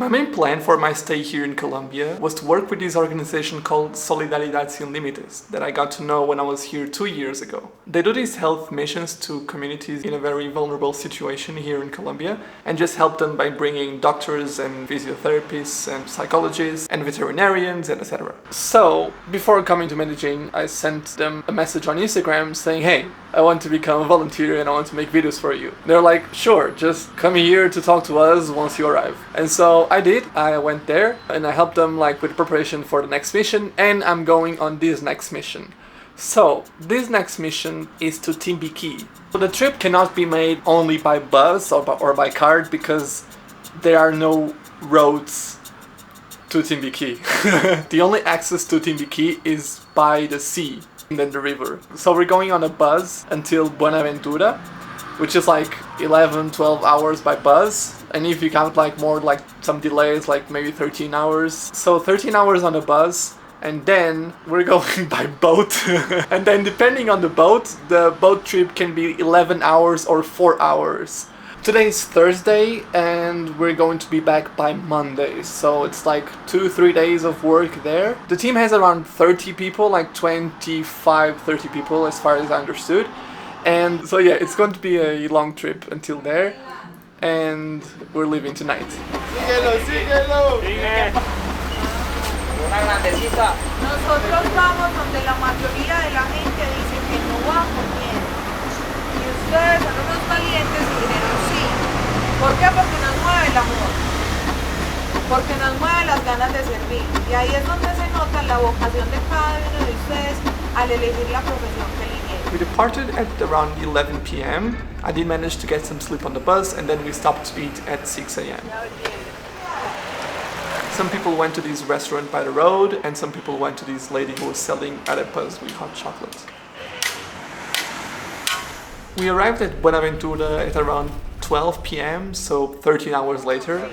My main plan for my stay here in Colombia was to work with this organization called Solidaridad Sin Límites that I got to know when I was here 2 years ago. They do these health missions to communities in a very vulnerable situation here in Colombia and just help them by bringing doctors and physiotherapists and psychologists and veterinarians and etc. So, before coming to Medellin, I sent them a message on Instagram saying, hey, I want to become a volunteer and I want to make videos for you. They're like, sure, just come here to talk to us once you arrive. And so I did. I went there and I helped them with preparation for the next mission, and I'm going on this next mission. So this next mission is to Timbiquí. So the trip cannot be made only by bus or by car because there are no roads to Timbiquí. The only access to Timbiquí is by the sea and then the river. So we're going on a bus until Buenaventura, which is 11-12 hours by bus. And if you count some delays, maybe 13 hours. So 13 hours on the bus, and then we're going by boat. And then depending on the boat trip can be 11 hours or 4 hours. Today is Thursday and we're going to be back by Monday. So it's 2-3 days of work there. The team has around 30 people, 25-30 people as far as I understood. And so yeah, it's going to be a long trip until there. And we're leaving tonight. Síguelo. Una grandecita. Nosotros vamos donde la mayoría de la gente dice que no va por miedo. Y ustedes son unos valientes y dijeron sí. ¿Por qué? Porque nos mueve el amor. Porque nos mueve las ganas de servir. Y ahí es donde se nota la vocación de cada uno de ustedes al elegir la profesión que eligieron. We departed at around 11 p.m. I did manage to get some sleep on the bus, and then we stopped to eat at 6 a.m. Some people went to this restaurant by the road, and some people went to this lady who was selling arepas with hot chocolate. We arrived at Buenaventura at around 12 p.m., so 13 hours later.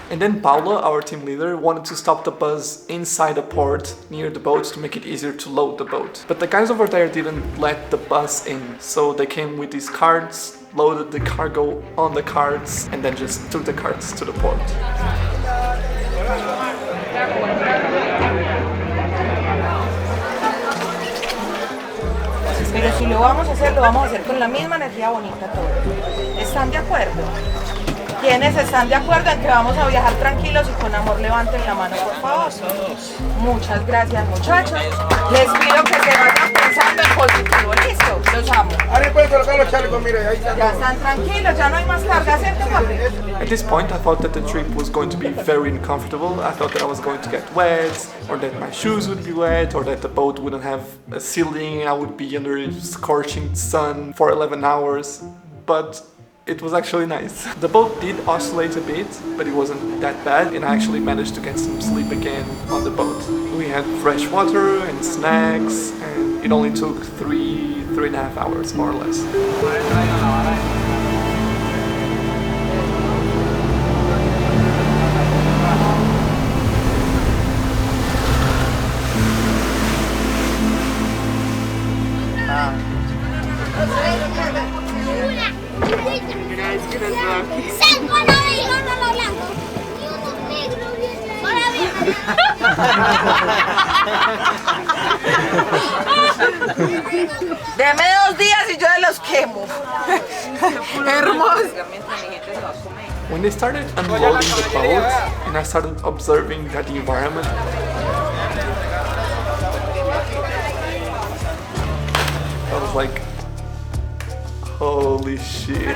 And then Paula, our team leader, wanted to stop the bus inside the port near the boat to make it easier to load the boat. But the guys over there didn't let the bus in, so they came with these carts, loaded the cargo on the carts, and then just took the carts to the port. Pero si lo vamos a hacer con la misma energía bonita todos. ¿Están de acuerdo? ¿Quiénes están de acuerdo en que vamos a viajar tranquilos y con amor? Levanten la mano, por favor. Muchas gracias, muchachos. Les pido que se vayan pensando en positivo. ¿Listo? Los amo. Ya están tranquilos, ya no hay más carga, ¿cierto, papi? At this point, I thought that the trip was going to be very uncomfortable. I thought that I was going to get wet, or that my shoes would be wet, or that the boat wouldn't have a ceiling and I would be under scorching sun for 11 hours. But it was actually nice. The boat did oscillate a bit, but it wasn't that bad, and I actually managed to get some sleep again on the boat. We had fresh water and snacks, and it only took 3.5 hours, more or less. Deme 2 días y yo de los quemo. Hermoso. When they started unloading the boat and I started observing the environment, I was like, holy shit.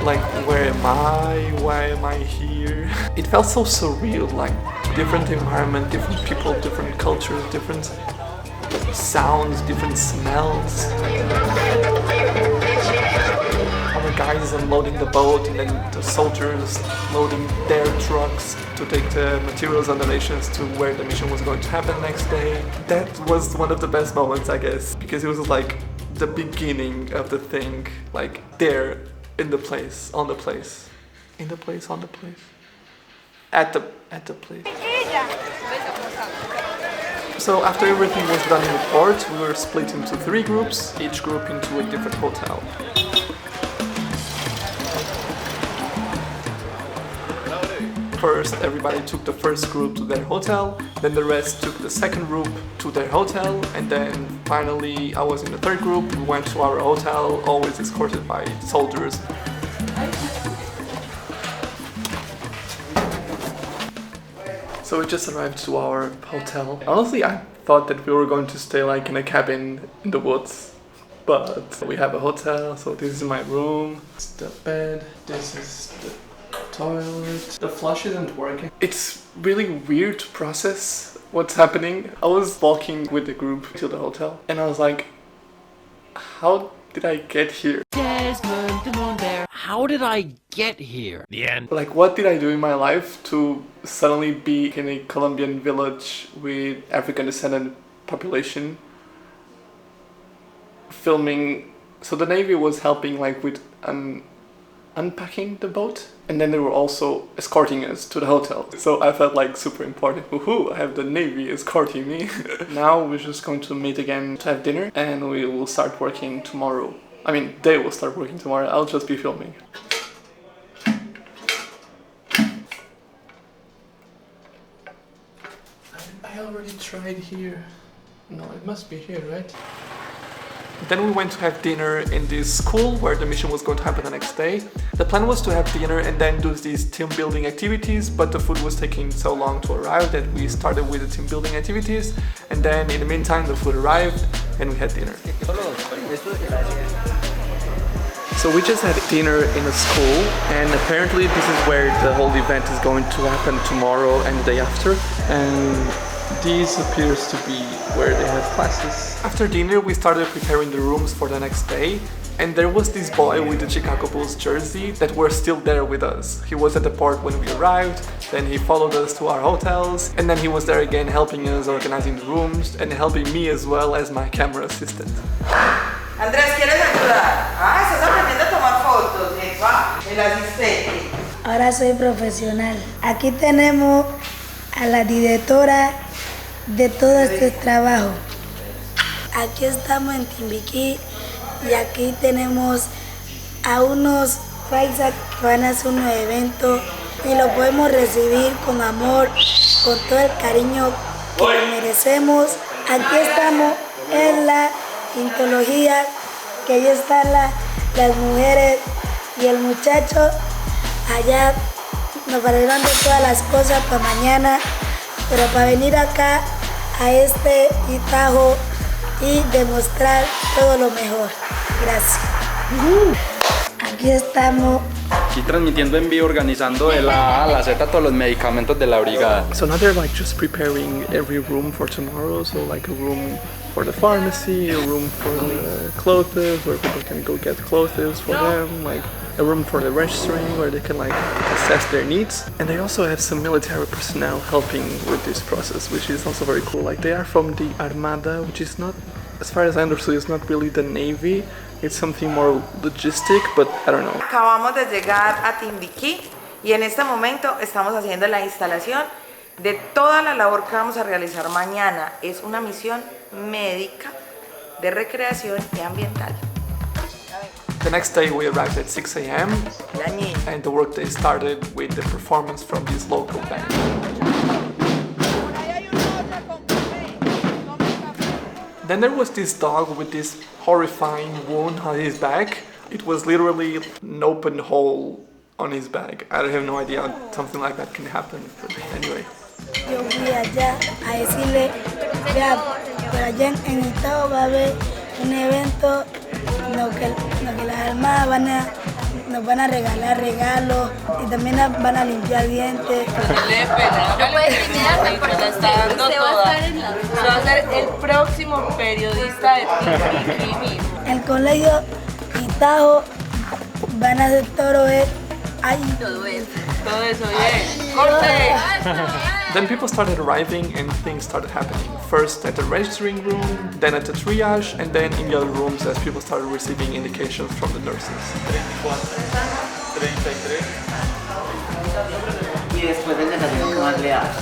Like, where am I? Why am I here? It felt so surreal, like different environment, different people, different cultures, different sounds, different smells. Other guys unloading the boat, and then the soldiers loading their trucks to take the materials and donations to where the mission was going to happen next day. That was one of the best moments, I guess, because it was like the beginning of the thing, like there in the place, on the place, in the place, on the place, at the place. So after everything was done in the port, we were split into 3 groups, each group into a different hotel. first everybody took the first group to their hotel, then the rest took the second group to their hotel, and then finally I was in the third group. We went to our hotel, always escorted by soldiers. So we just arrived to our hotel. Honestly, I thought that we were going to stay like in a cabin in the woods. But we have a hotel, so this is my room. It's the bed, this is the toilet. The flush isn't working. It's really weird to process what's happening. I was walking with the group to the hotel and I was like, how did I get here? How did I get here? The end. Like, what did I do in my life to suddenly be in a Colombian village with African descendant population filming? So the Navy was helping like with unpacking the boat, and then they were also escorting us to the hotel. So I felt like super important. Woohoo, I have the Navy escorting me. Now we're just going to meet again to have dinner, and we will start working tomorrow. I mean, they will start working tomorrow. I'll just be filming. I already tried here. No, it must be here, right? Then we went to have dinner in this school where the mission was going to happen the next day. The plan was to have dinner and then do these team building activities, but the food was taking so long to arrive that we started with the team building activities, and then in the meantime the food arrived and we had dinner. So we just had dinner in a school, and apparently this is where the whole event is going to happen tomorrow and the day after. And this appears to be where they have classes. After dinner we started preparing the rooms for the next day, and there was this boy with the Chicago Bulls jersey that were still there with us. He was at the port when we arrived, then he followed us to our hotels, and then he was there again helping us organizing the rooms and helping me as well as my camera assistant. Andrés, ¿quieres ayudar? Ah, estás aprendiendo a tomar fotos, el asistente. Ahora soy profesional. Aquí tenemos a la directora de todo este trabajo. Aquí estamos en Timbiquí y aquí tenemos a unos paisas que van a hacer unos eventos y lo podemos recibir con amor, con todo el cariño que merecemos. Aquí estamos en la intología, que ahí están las mujeres y el muchacho. Allá nos arreglando todas las cosas para mañana, pero para venir acá a este Itajo y demostrar todo lo mejor. Gracias. Aquí estamos. Aquí transmitiendo en vivo, organizando de la A a la Z todos los medicamentos de la brigada. So now they're like just preparing every room for tomorrow. So like a room for the pharmacy, a room for the clothes where people can go get clothes for them, like a room for the registering where they can like assess their needs. And they also have some military personnel helping with this process, which is also very cool. Like they are from the Armada, which is not, as far as I understood, it's not really the Navy. It's something more logistic, but I don't know. Acabamos de llegar a Timbiquí y en este momento estamos haciendo la instalación de toda la labor que vamos a realizar mañana. Es una misión médica, de recreación y ambiental. The next day we arrived at 6 a.m. and the workday started with the performance from this local band. Then there was this dog with this horrifying wound on his back. It was literally an open hole on his back. I have no idea how something like that can happen, but anyway. Yo fui allá a decirle, vea, por allá en Estado va a haber un evento lo que las armadas nos van a regalar regalos y también van a limpiar dientes. No puede criminarme porque la está dando toda. Se va a ser el próximo periodista de Timbiquí. El colegio Itajo van a hacer todo eso. Todo eso bien. ¡Corte! Then people started arriving and things started happening. First at the registering room, then at the triage, and then in the other rooms as people started receiving indications from the nurses. 33. Y después del desayuno, ¿qué más le das?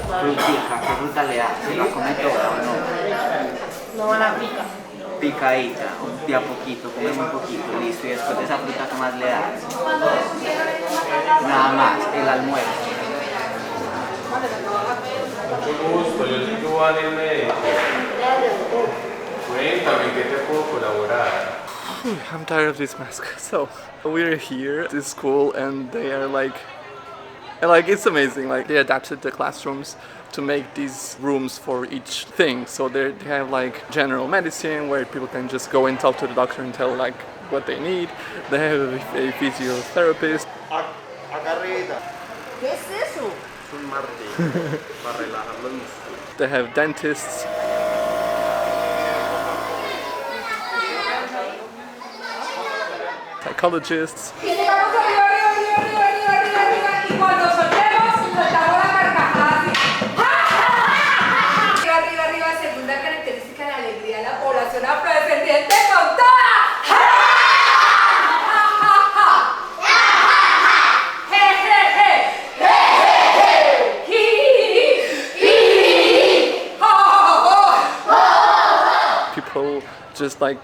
Frutica, ¿qué fruta le das? ¿Se la come toda o no? No van a picar. Picadita, de a poquito, come muy poquito, listo. Y después de esa fruta, ¿qué más le das? nada más, el almuerzo. Mucho gusto, yo soy Giovanni Médico. Cuéntame, ¿qué te puedo colaborar? I'm tired of this mask. So we're here at this school, and they are like it's amazing. Like they adapted the classrooms to make these rooms for each thing. So they have like general medicine where people can just go and talk to the doctor and tell like what they need. They have a physiotherapist. ¿Qué es eso? Es un martillo para relajar los músculos. They have dentists. Psychologists. People just like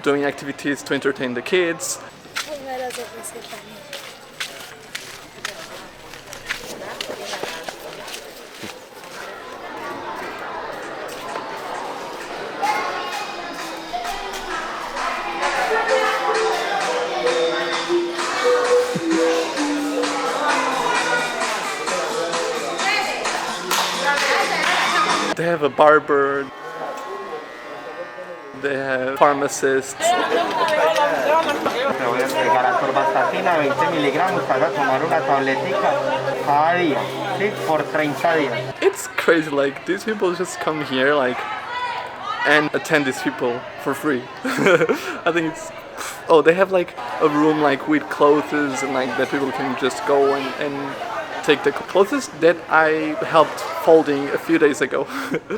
doing activities to entertain the kids. They have a barber. They have pharmacists. Te voy a entregar atorvastatina, 20 miligramos, para tomar una tabletica cada día, ¿sí? Por 30 días. It's crazy, like these people just come here like and attend these people for free. I think it's they have like a room like with clothes and like that people can just go and take the clothes that I helped folding a few days ago.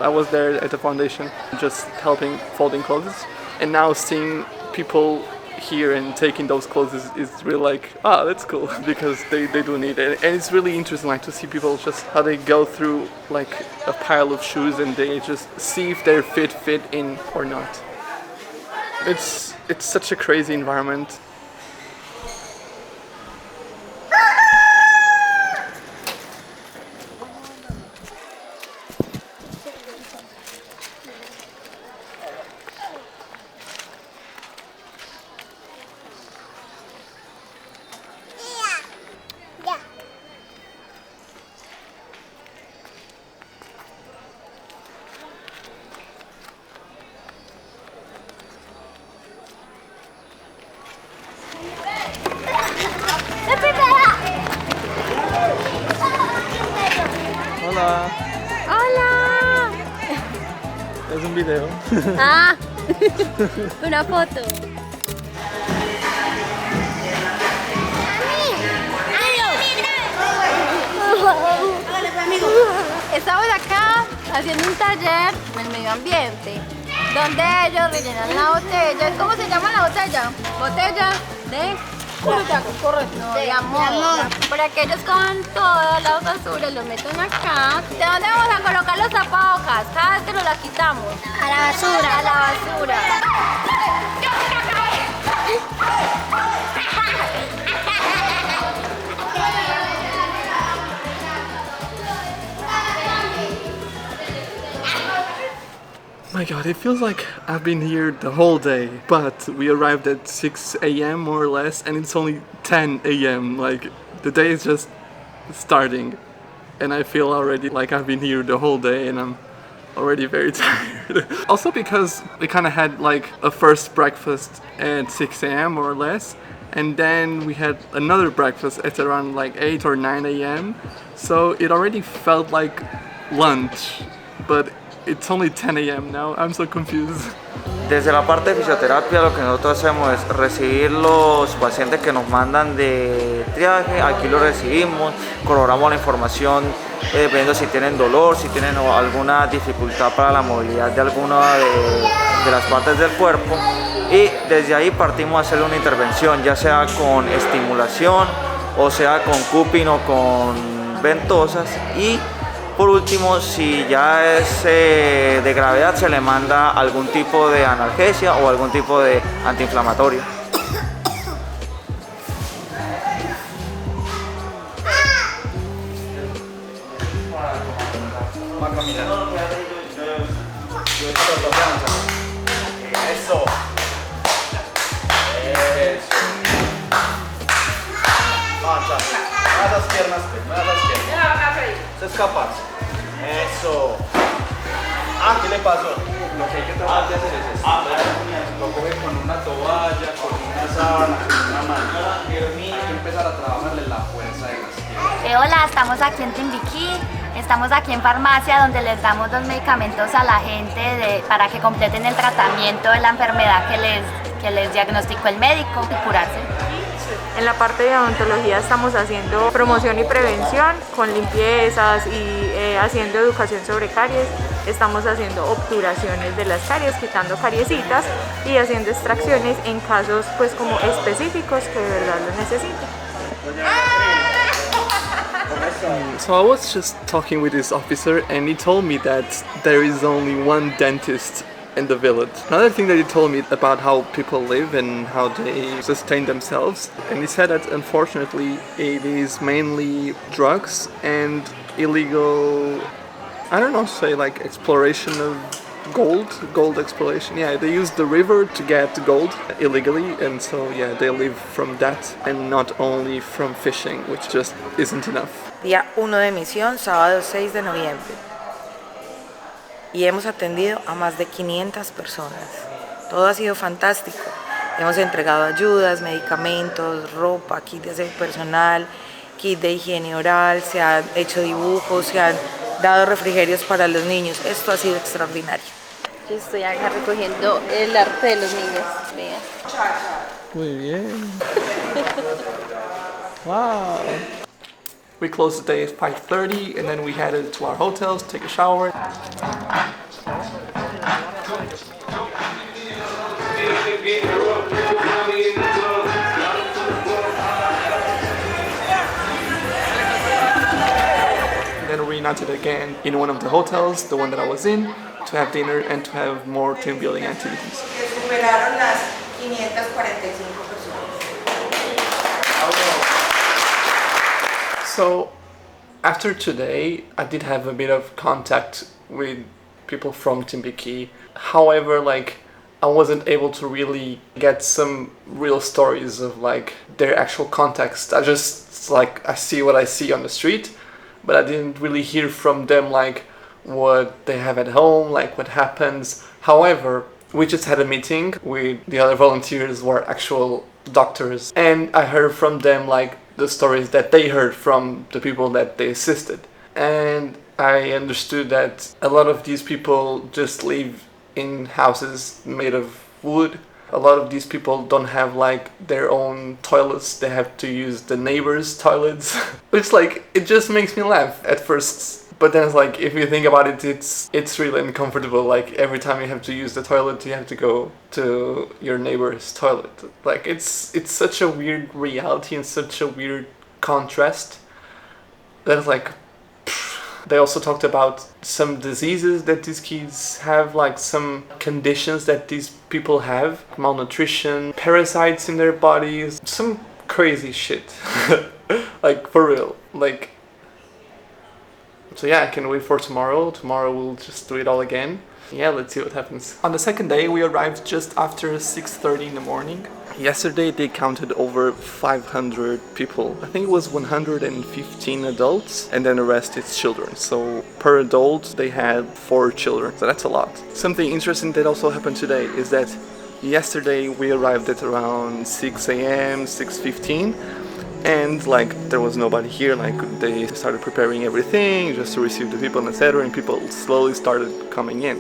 I was there at the foundation just helping folding clothes, and now seeing people here and taking those clothes is really like, that's cool, because they do need it. And it's really interesting like to see people just how they go through like a pile of shoes and they just see if their fit in or not. It's such a crazy environment. Hola. ¡Hola! Es un video. Ah, una foto. Estamos acá haciendo un taller en medio ambiente, donde ellos rellenan la botella. ¿Cómo se llama la botella? Botella de... No, de amor. Para que ellos cojan todas las basuras, lo meten acá. ¿De dónde vamos a colocar los tapabocas? Cada vez que nos la quitamos. A la basura. A la basura. My god, it feels like I've been here the whole day, but we arrived at 6 a.m. more or less, and it's only 10 a.m. Like, the day is just starting, and I feel already like I've been here the whole day, and I'm already very tired. Also because we kind of had like a first breakfast at 6 a.m. more or less, and then we had another breakfast at around like 8 or 9 a.m. So it already felt like lunch, but it's only 10 a.m. now. I'm so confused. Desde la parte de fisioterapia lo que nosotros hacemos es recibir los pacientes que nos mandan de triaje, aquí lo recibimos, corroboramos la información dependiendo si tienen dolor, si tienen alguna dificultad para la movilidad de alguna de las partes del cuerpo, y desde ahí partimos a hacerle una intervención, ya sea con estimulación o sea con cupping o con ventosas, y por último, si ya es de gravedad, se le manda algún tipo de analgesia o algún tipo de antiinflamatorio. ganaste. Me das la izquierda. Eso es capaz. Eso. Ah, ¿qué le pasó? Lo que hay que tratar de hacer es esto. Lo coge con una toalla, con una sábana, con una manta. Hay que empezar a trabajarle la fuerza de las piernas. Hola, estamos aquí en Timbiquí, estamos aquí en farmacia donde les damos los medicamentos a la gente para que completen el tratamiento de la enfermedad que les diagnosticó el médico y curarse. En la parte de odontología estamos haciendo promoción y prevención con limpiezas y haciendo educación sobre caries. Estamos haciendo obturaciones de las caries, quitando cariecitas y haciendo extracciones en casos pues como específicos que de verdad lo necesiten. So I was just talking with this officer and he told me that there is only one dentist in the village. Another thing that he told me about how people live and how they sustain themselves, and he said that unfortunately it is mainly drugs and illegal, I don't know, say like exploration of gold exploration. Yeah, they use the river to get gold illegally, and so yeah, they live from that and not only from fishing, which just isn't enough. Día 1 de misión, sábado 6 de noviembre. Y hemos atendido a más de 500 personas. Todo ha sido fantástico. Hemos entregado ayudas, medicamentos, ropa, kit de aseo personal, kit de higiene oral, se han hecho dibujos, se han dado refrigerios para los niños. Esto ha sido extraordinario. Yo estoy acá recogiendo el arte de los niños. Vean. Muy bien. Wow. We closed the day at 5:30 and then we headed to our hotels, take a shower. Then reunited again in one of the hotels, the one that I was in, to have dinner and to have more team building activities. Superaron las 545 personas. So, after today, I did have a bit of contact with people from Timbiquí. However, like, I wasn't able to really get some real stories of like their actual context. I just like I see what I see on the street, but I didn't really hear from them like what they have at home, like what happens. However, we just had a meeting with the other volunteers who are actual doctors, and I heard from them like the stories that they heard from the people that they assisted. And I understood that a lot of these people just live in houses made of wood. A lot of these people don't have like their own toilets, they have to use the neighbors' toilets. Which like, it just makes me laugh at first. But then it's like, if you think about it, it's really uncomfortable. Like every time you have to use the toilet, you have to go to your neighbor's toilet. Like it's such a weird reality and such a weird contrast. That it's like, they also talked about some diseases that these kids have, like some conditions that these people have, malnutrition, parasites in their bodies, some crazy shit. Like for real, like. So yeah, I can wait for tomorrow. Tomorrow we'll just do it all again. Yeah, let's see what happens. On the second day, we arrived just after 6:30 in the morning. Yesterday they counted over 500 people. I think it was 115 adults and then the rest is children. So per adult they had 4 children. So that's a lot. Something interesting that also happened today is that yesterday we arrived at around 6 a.m., 6:15. And like there was nobody here, like they started preparing everything just to receive the people, etc. And people slowly started coming in.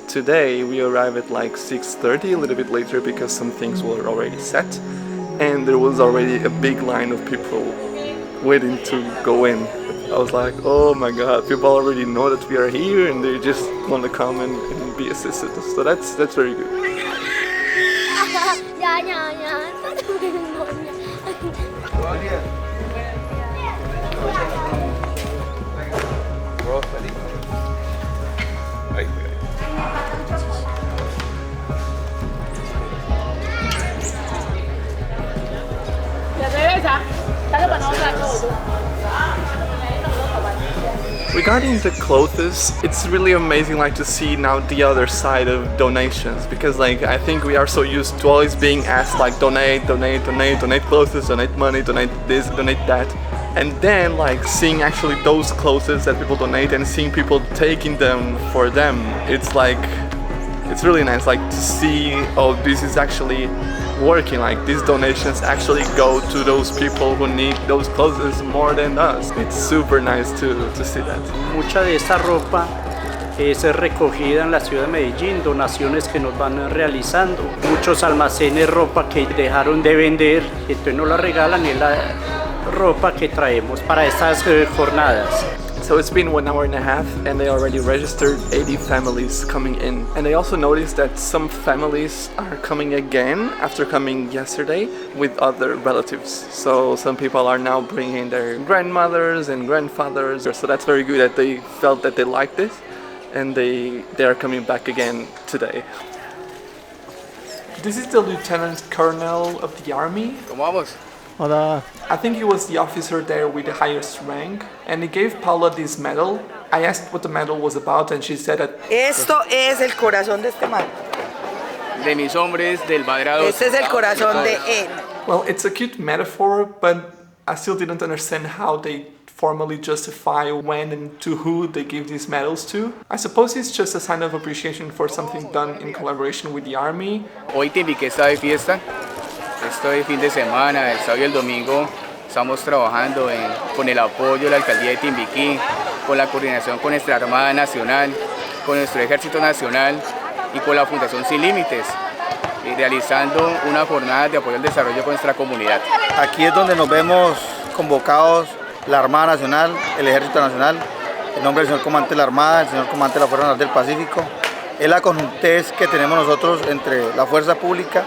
Today we arrived at like 6:30, a little bit later because some things were already set. And there was already a big line of people waiting to go in. I was like, oh my god, people already know that we are here and they just want to come and be assisted. So that's very good. Regarding the clothes, it's really amazing like to see now the other side of donations, because like I think we are so used to always being asked like donate clothes, donate money, donate this, donate that. And then like seeing actually those clothes that people donate and seeing people taking them for them, it's really nice, like to see, oh, this is actually working, like these donations actually go to those people who need those clothes more than us. It's super nice to see that. Mucha de esta ropa es recogida en la ciudad de Medellín, donaciones que nos van realizando. Muchos almacenes ropa que dejaron de vender, entonces nos la regalan, y la ropa que traemos para estas jornadas. So it's been 1 hour and a half and they already registered 80 families coming in. And I also noticed that some families are coming again after coming yesterday with other relatives. So some people are now bringing their grandmothers and grandfathers. So that's very good that they felt that they liked this and they are coming back again today. This is the Lieutenant Colonel of the Army. ¿Cómo vamos? Hola. I think he was the officer there with the highest rank, and he gave Paula this medal. I asked what the medal was about, and she said that Esto es el corazón de este man. De mis hombres del Badrado. Este es el corazón de él. Well, it's a cute metaphor, but I still didn't understand how they formally justify when and to who they give these medals to. I suppose it's just a sign of appreciation for something done in collaboration with the army. Hoy Timbiquí está de fiesta. Este fin de semana, el sábado y el domingo, estamos trabajando con el apoyo de la Alcaldía de Timbiquí, con la coordinación con nuestra Armada Nacional, con nuestro Ejército Nacional y con la Fundación Sin Límites, y realizando una jornada de apoyo al desarrollo con nuestra comunidad. Aquí es donde nos vemos convocados la Armada Nacional, el Ejército Nacional, en nombre del señor Comandante de la Armada, el señor Comandante de la Fuerza Naval del Pacífico. Es la conjuntez que tenemos nosotros entre la fuerza pública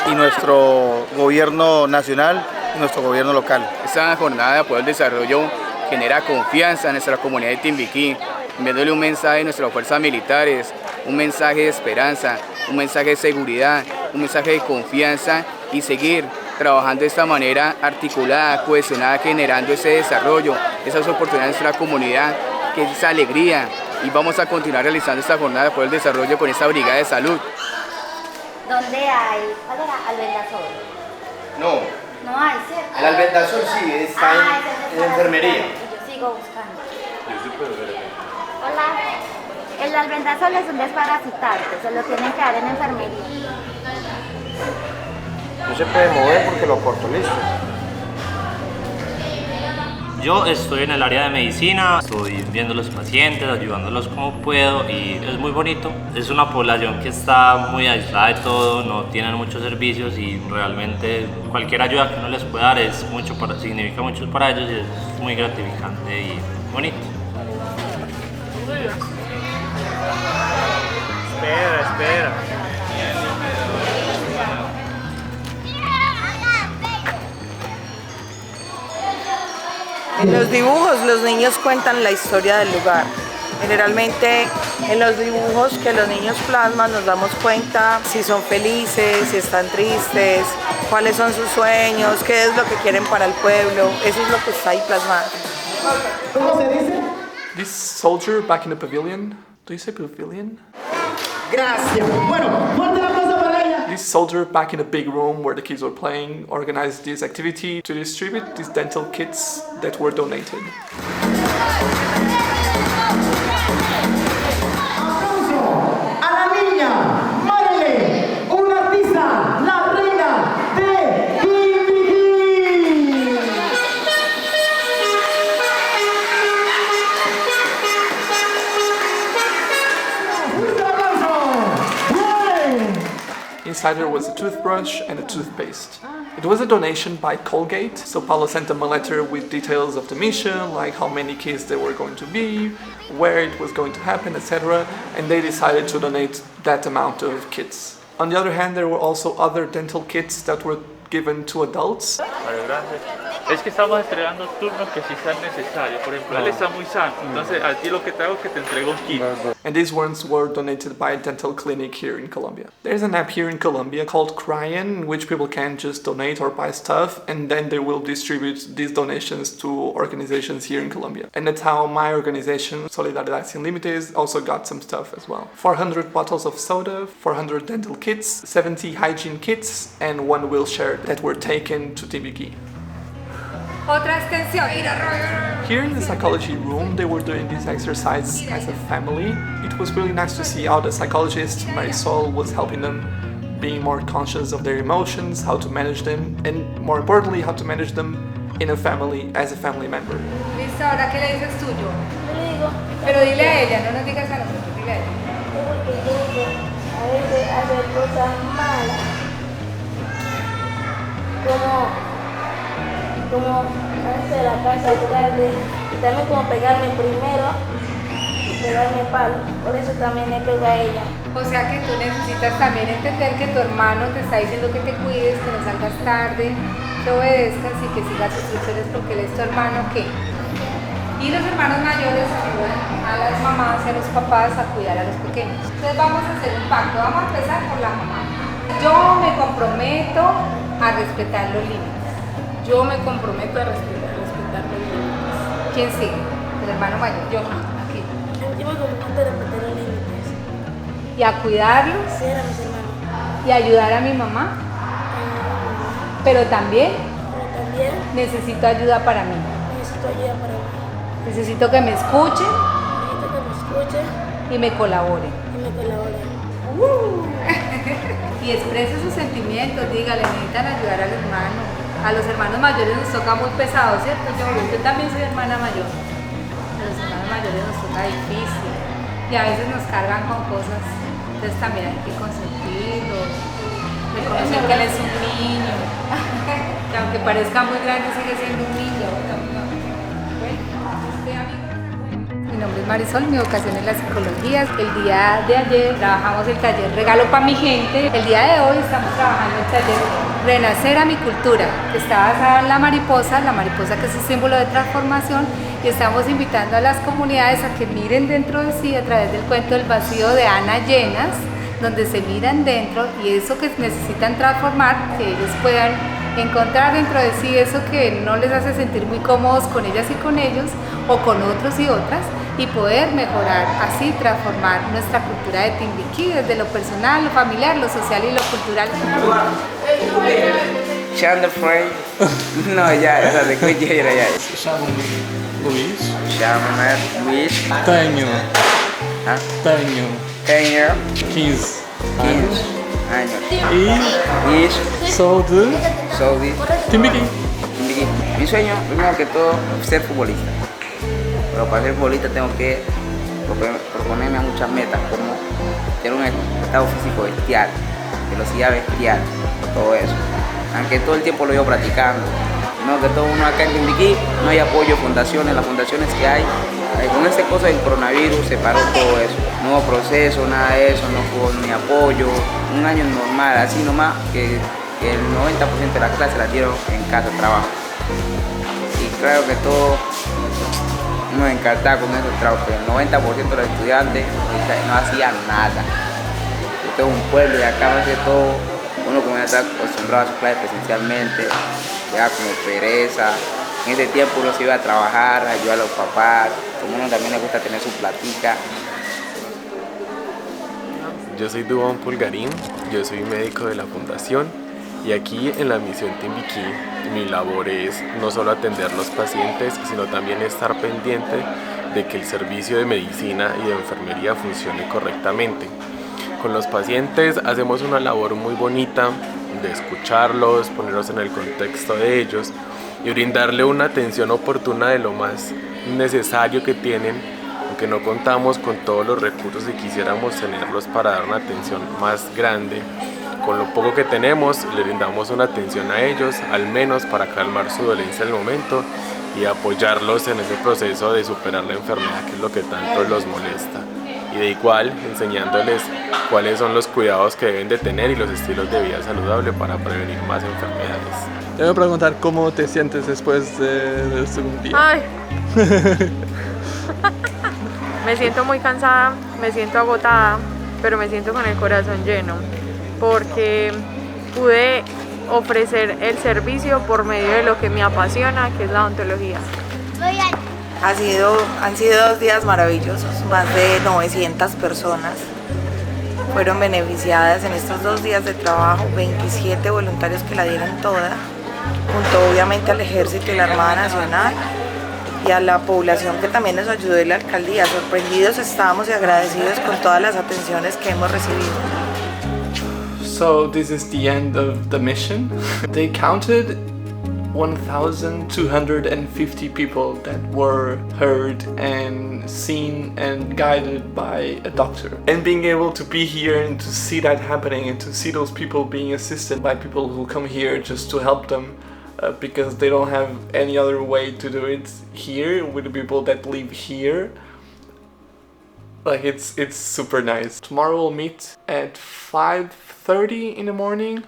y nuestro gobierno nacional y nuestro gobierno local. Esta jornada de apoyo al desarrollo genera confianza en nuestra comunidad de Timbiquí, enviándole un mensaje a nuestras fuerzas militares, un mensaje de esperanza, un mensaje de seguridad, un mensaje de confianza, y seguir trabajando de esta manera articulada, cohesionada, generando ese desarrollo, esas oportunidades en nuestra comunidad, que es esa alegría, y vamos a continuar realizando esta jornada de apoyo al desarrollo con esta brigada de salud. ¿Dónde hay? ¿Cuál era? Albendazol. No. No hay, ¿cierto? El albendazol sí, está en enfermería. Yo sigo buscando. Hola. El albendazol es un desparasitante, se lo tienen que dar en enfermería. No se puede mover porque lo corto, listo. Yo estoy en el área de medicina, estoy viendo a los pacientes, ayudándolos como puedo, y es muy bonito. Es una población que está muy aislada de todo, no tienen muchos servicios, y realmente cualquier ayuda que uno les pueda dar significa mucho para ellos, y es muy gratificante y bonito. Espera. En los dibujos los niños cuentan la historia del lugar. Generalmente en los dibujos que los niños plasman nos damos cuenta si son felices, si están tristes, cuáles son sus sueños, qué es lo que quieren para el pueblo. Eso es lo que está ahí plasmado. ¿Cómo se dice? This soldier back in the pavilion. Do you say pavilion? Gracias. Bueno, fuerte la aplauso para ella. This soldier back in a big room where the kids were playing organized this activity to distribute these dental kits that were donated. Aplauso a la niña Marele, una artista, la reina de Timbiquí. ¡Un aplauso! ¡Bien! Inside there was a toothbrush and a toothpaste. It was a donation by Colgate, so Paulo sent them a letter with details of the mission, like how many kids there were going to be, where it was going to happen, etc. And they decided to donate that amount of kits. On the other hand, there were also other dental kits that were given to adults. Es que estamos entregando turnos que sí sean necesarios. Por ejemplo, él está muy sano, entonces a ti lo que te hago es que te entrego un kit. And these ones were donated by a dental clinic here in Colombia. There's an app here in Colombia called Cryan, in which people can just donate or buy stuff, and then they will distribute these donations to organizations here in Colombia. And that's how my organization, Solidaridad Sin Límites, also got some stuff as well. 400 bottles of soda, 400 dental kits, 70 hygiene kits, and 1 wheelchair that were taken to Timbiquí. Otra extensión. Here in the psychology room, they were doing this exercise as a family. It was really nice to see how the psychologist Marisol was helping them being more conscious of their emotions, how to manage them, and more importantly, how to manage them in a family as a family member. Listo, ahora ¿qué le dices tú, yo? Le digo. Pero dile a ella, no nos digas a nosotros, dile a ella. Porque yo a veces hacer cosas malas. Como hacer la casa grande y también como pegarme primero y pegarme palo. Por eso también le pego a ella. O sea que tú necesitas también entender que tu hermano te está diciendo que te cuides, que no salgas tarde, que obedezcas y que sigas instrucciones porque él es tu hermano que. Y los hermanos mayores ayudan a las mamás y a los papás a cuidar a los pequeños. Entonces vamos a hacer un pacto, vamos a empezar por la mamá. Yo me comprometo a respetar los límites. Yo me comprometo a respetar los límites. ¿Quién sigue? El hermano mayor, yo, aquí. Yo me comprometo a respetar los límites. ¿Y a cuidarlos? Sí, a mis hermanos. ¿Y ayudar a mi mamá? Pero también necesito ayuda para mí. Necesito ayuda para mí. Necesito que me escuchen y me colaboren. Y exprese sus sentimientos, dígale, necesitan ayudar al hermano. A los hermanos mayores nos toca muy pesado, ¿cierto? Yo también soy hermana mayor. A los hermanos mayores nos toca difícil y a veces nos cargan con cosas. Entonces también hay que consentirlo, reconocer que él es un niño, que aunque parezca muy grande sigue siendo un niño. Mi nombre es Marisol, mi vocación es la psicología. El día de ayer trabajamos el taller Regalo para mi gente. El día de hoy estamos trabajando el taller Renacer a mi cultura, que está basada en la mariposa que es un símbolo de transformación, y estamos invitando a las comunidades a que miren dentro de sí a través del cuento El vacío de Ana Llenas, donde se miran dentro y eso que necesitan transformar, que ellos puedan encontrar dentro de sí eso que no les hace sentir muy cómodos con ellas y con ellos, o con otros y otras, y poder mejorar, así transformar nuestra cultura de Timbiquí desde lo personal, lo familiar, lo social y lo cultural. Chandler Frey. No, ya, essa sequência ya. Chamo-me Luís. Chamo-me Luís. Tenho. Hã? Tenho 15 años. Y soy de Timbiquí. Mi sueño, primero que todo, es ser futbolista. Pero para ser futbolista tengo que proponerme muchas metas, como tener un estado físico bestial, velocidad bestial, todo eso. Aunque todo el tiempo lo llevo practicando. No, que todo uno acá en Timbiquí no hay apoyo, fundaciones, las fundaciones que hay, con esta cosa del coronavirus se paró todo eso. No hubo proceso, nada de eso, no hubo ni apoyo. Un año normal, así nomás, que el 90% de las clases las dieron en casa, trabajo. Y claro que todo nos encantaba con esos trabajos, pero el 90% de los estudiantes no hacían nada. Esto es un pueblo y acá hace todo, uno como ya está acostumbrado a sus clases presencialmente, ya como pereza. En ese tiempo uno se iba a trabajar, a ayudar a los papás, como uno también le gusta tener su platica. Yo soy Duván Pulgarín, yo soy médico de la fundación y aquí en la misión Timbiquí mi labor es no solo atender a los pacientes, sino también estar pendiente de que el servicio de medicina y de enfermería funcione correctamente. Con los pacientes hacemos una labor muy bonita de escucharlos, ponernos en el contexto de ellos y brindarle una atención oportuna de lo más necesario que tienen, aunque no contamos con todos los recursos y quisiéramos tenerlos para dar una atención más grande. Con lo poco que tenemos, le brindamos una atención a ellos, al menos para calmar su dolencia en el momento y apoyarlos en ese proceso de superar la enfermedad, que es lo que tanto los molesta. Y de igual, enseñándoles cuáles son los cuidados que deben de tener y los estilos de vida saludable para prevenir más enfermedades. Te voy a preguntar cómo te sientes después del segundo día. Ay. Me siento muy cansada, me siento agotada, pero me siento con el corazón lleno, porque pude ofrecer el servicio por medio de lo que me apasiona, que es la odontología. Han sido 2 días maravillosos, más de 900 personas fueron beneficiadas en estos 2 días de trabajo, 27 voluntarios que la dieron toda. junto obviamente al Ejército y la Armada Nacional y a la población que también nos ayudó en la alcaldía. Sorprendidos estábamos y agradecidos con todas las atenciones que hemos recibido. So this is the end of the mission. They counted 1,250 people that were heard and seen and guided by a doctor. And being able to be here and to see that happening and to see those people being assisted by people who come here just to help them because they don't have any other way to do it here with the people that live here. Like it's super nice. Tomorrow we'll meet at 5:30 in the morning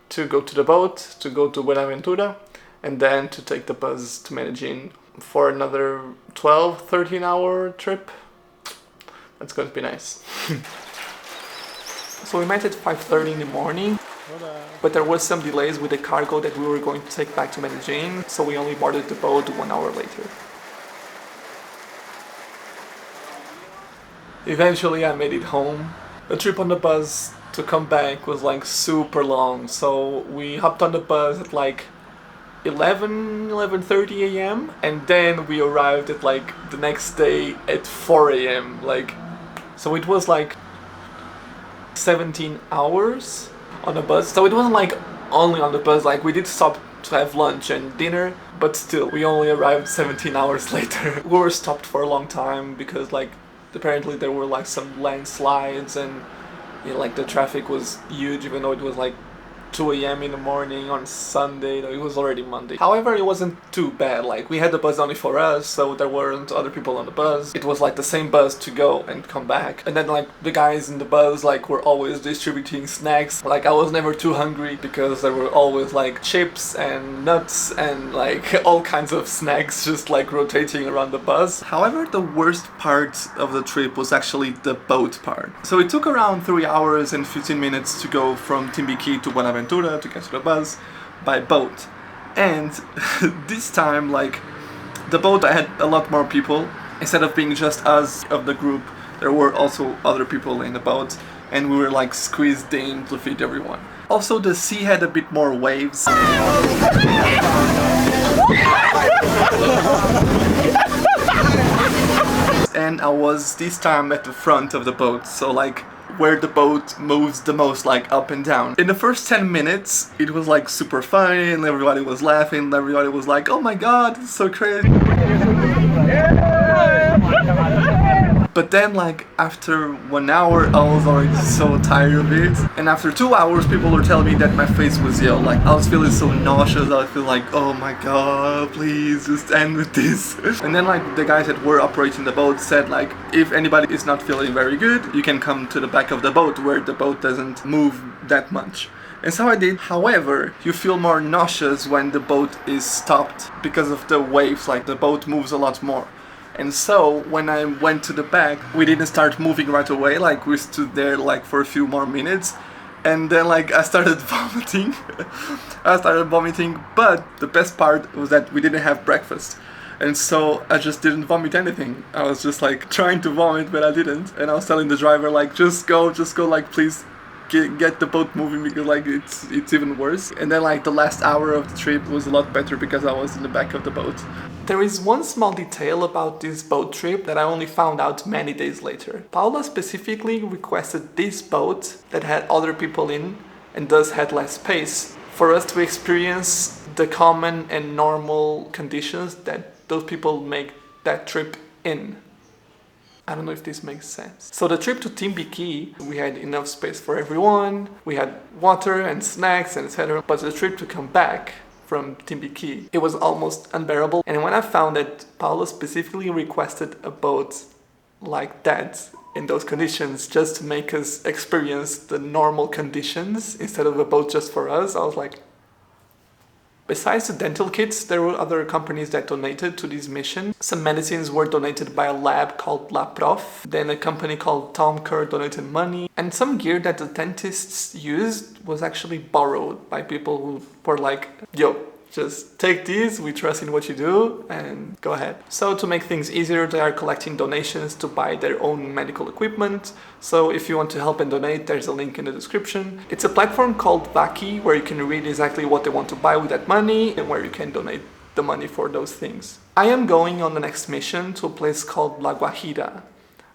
to go to the boat, to go to Buenaventura, and then to take the bus to Medellin for another 12-13 hour trip. That's going to be nice. So we met at 5:30 in the morning, but there was some delays with the cargo that we were going to take back to Medellin, so we only boarded the boat 1 hour later. Eventually I made it home. The trip on the bus to come back was like super long, so we hopped on the bus at like 11:30 a.m. and then we arrived at like the next day at 4 a.m. Like, so it was like 17 hours on the bus. So it wasn't like only on the bus, like we did stop to have lunch and dinner, but still we only arrived 17 hours later. We were stopped for a long time because like apparently there were like some landslides and like the traffic was huge, even though it was like 2 a.m. in the morning on Sunday, though it was already Monday. However, it wasn't too bad. Like, we had the bus only for us, so there weren't other people on the bus. It was like the same bus to go and come back. And then like the guys in the bus like were always distributing snacks. Like, I was never too hungry because there were always like chips and nuts and like all kinds of snacks just like rotating around the bus. However, the worst part of the trip was actually the boat part. So it took around 3 hours and 15 minutes to go from Timbiquí to Buenaventura to get to the bus by boat. And this time, like, the boat I had a lot more people. Instead of being just us of the group, there were also other people in the boat, and we were like squeezed in to fit everyone. Also, the sea had a bit more waves. And I was this time at the front of the boat, so like where the boat moves the most, like up and down. In the first 10 minutes, it was like super funny and everybody was laughing, everybody was like, oh my god, it's so crazy. But then like after 1 hour, I was already so tired of it. And after 2 hours, people were telling me that my face was yellow. Like, I was feeling so nauseous. I feel like, oh my god, please just end with this. And then like the guys that were operating the boat said like, if anybody is not feeling very good, you can come to the back of the boat where the boat doesn't move that much. And so I did. However, you feel more nauseous when the boat is stopped because of the waves. Like, the boat moves a lot more. And so when I went to the back, we didn't start moving right away. Like, we stood there like for a few more minutes, and then like I started vomiting. But the best part was that we didn't have breakfast, and so I just didn't vomit anything. I was just like trying to vomit, but I didn't. And I was telling the driver like, just go, like please get the boat moving, because like it's even worse. And then like the last hour of the trip was a lot better because I was in the back of the boat. There is one small detail about this boat trip that I only found out many days later. Paula specifically requested this boat that had other people in and thus had less space for us to experience the common and normal conditions that those people make that trip in. I don't know if this makes sense. So the trip to Timbiquí, we had enough space for everyone, we had water and snacks and etc. But the trip to come back from Timbiquí, it was almost unbearable. And when I found that Paula specifically requested a boat like that, in those conditions, just to make us experience the normal conditions instead of a boat just for us, I was like, besides the dental kits, there were other companies that donated to this mission. Some medicines were donated by a lab called La Prof. Then a company called Tom Kerr donated money. And some gear that the dentists used was actually borrowed by people who were like, yo, Just take these, we trust in what you do, and go ahead. So to make things easier, they are collecting donations to buy their own medical equipment. So if you want to help and donate, there's a link in the description. It's a platform called Vaki, where you can read exactly what they want to buy with that money and where you can donate the money for those things. I am going on the next mission to a place called La Guajira.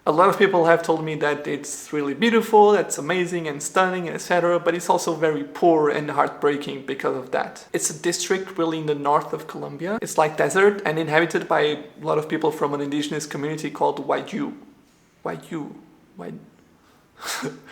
A lot of people have told me that it's really beautiful, it's amazing and stunning, etc. But it's also very poor and heartbreaking because of that. It's a district really in the north of Colombia. It's like desert and inhabited by a lot of people from an indigenous community called Wayuu.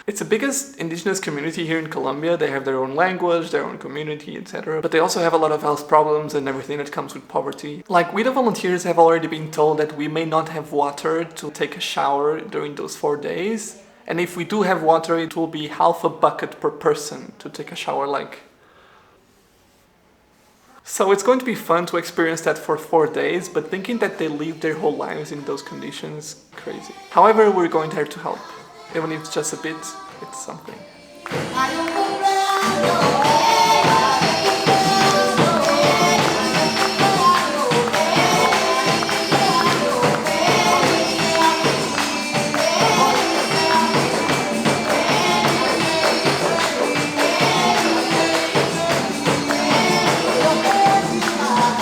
It's the biggest indigenous community here in Colombia. They have their own language, their own community, etc. But they also have a lot of health problems and everything that comes with poverty. Like, we the volunteers have already been told that we may not have water to take a shower during those 4 days. And if we do have water, it will be half a bucket per person to take a shower, like. So it's going to be fun to experience that for 4 days, but thinking that they live their whole lives in those conditions, crazy. However, we're going there to help. Even if it's just a bit, it's something.